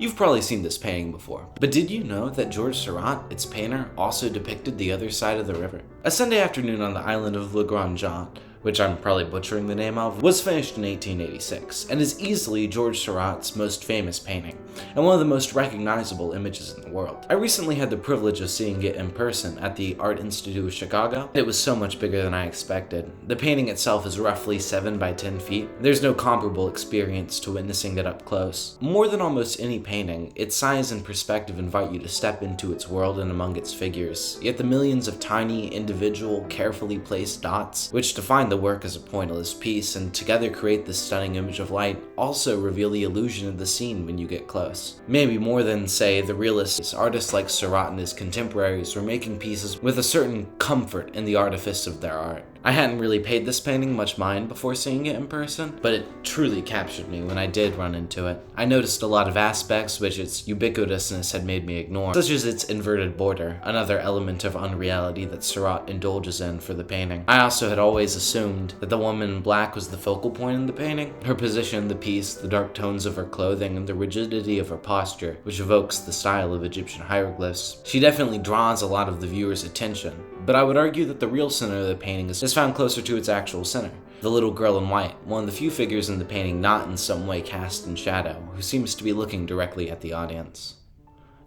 You've probably seen this painting before, but did you know that Georges Seurat, its painter, also depicted the other side of the river? A Sunday afternoon on the island of Grande Jatte, which I'm probably butchering the name of, was finished in 1886, and is easily Georges Seurat's most famous painting, and one of the most recognizable images in the world. I recently had the privilege of seeing it in person at the Art Institute of Chicago. It was so much bigger than I expected. The painting itself is roughly 7 by 10 feet. There's no comparable experience to witnessing it up close. More than almost any painting, its size and perspective invite you to step into its world and among its figures, yet the millions of tiny, individual, carefully placed dots, which define the work as a pointillist piece and together create this stunning image of light, also reveal the illusion of the scene when you get close. Maybe more than, say, the realists, artists like Seurat and his contemporaries were making pieces with a certain comfort in the artifice of their art. I hadn't really paid this painting much mind before seeing it in person, but it truly captured me when I did run into it. I noticed a lot of aspects which its ubiquitousness had made me ignore, such as its inverted border, another element of unreality that Seurat indulges in for the painting. I also had always assumed that the woman in black was the focal point in the painting. Her position in the piece, the dark tones of her clothing, and the rigidity of her posture, which evokes the style of Egyptian hieroglyphs. She definitely draws a lot of the viewer's attention, but I would argue that the real center of the painting is found closer to its actual center. The little girl in white, one of the few figures in the painting not in some way cast in shadow, who seems to be looking directly at the audience.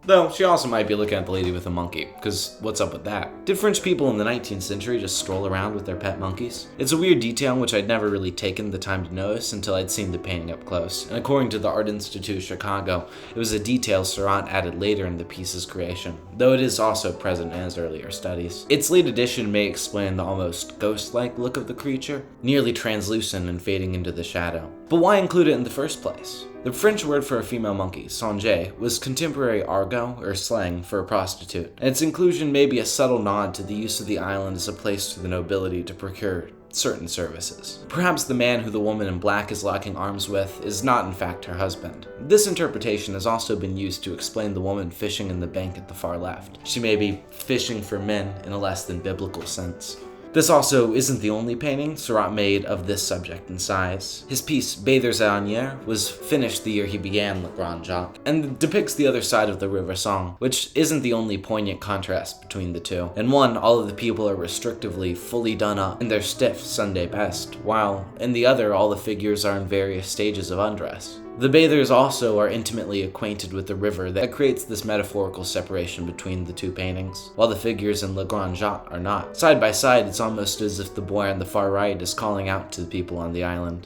Though, she also might be looking at the lady with a monkey, because what's up with that? Did French people in the 19th century just stroll around with their pet monkeys? It's a weird detail which I'd never really taken the time to notice until I'd seen the painting up close, and according to the Art Institute of Chicago, it was a detail Seurat added later in the piece's creation, though it is also present in his earlier studies. Its late addition may explain the almost ghost-like look of the creature, nearly translucent and fading into the shadow. But why include it in the first place? The French word for a female monkey, singe, was contemporary argot, or slang, for a prostitute, and its inclusion may be a subtle nod to the use of the island as a place for the nobility to procure certain services. Perhaps the man who the woman in black is locking arms with is not in fact her husband. This interpretation has also been used to explain the woman fishing in the bank at the far left. She may be fishing for men in a less than biblical sense. This also isn't the only painting Seurat made of this subject and size. His piece, Bathers à Asnières, was finished the year he began Grande Jatte, and depicts the other side of the river Seine, which isn't the only poignant contrast between the two. In one, all of the people are restrictively fully done up in their stiff Sunday best, while in the other, all the figures are in various stages of undress. The bathers also are intimately acquainted with the river that creates this metaphorical separation between the two paintings, while the figures in Grande Jatte are not. Side by side, it's almost as if the boy on the far right is calling out to the people on the island.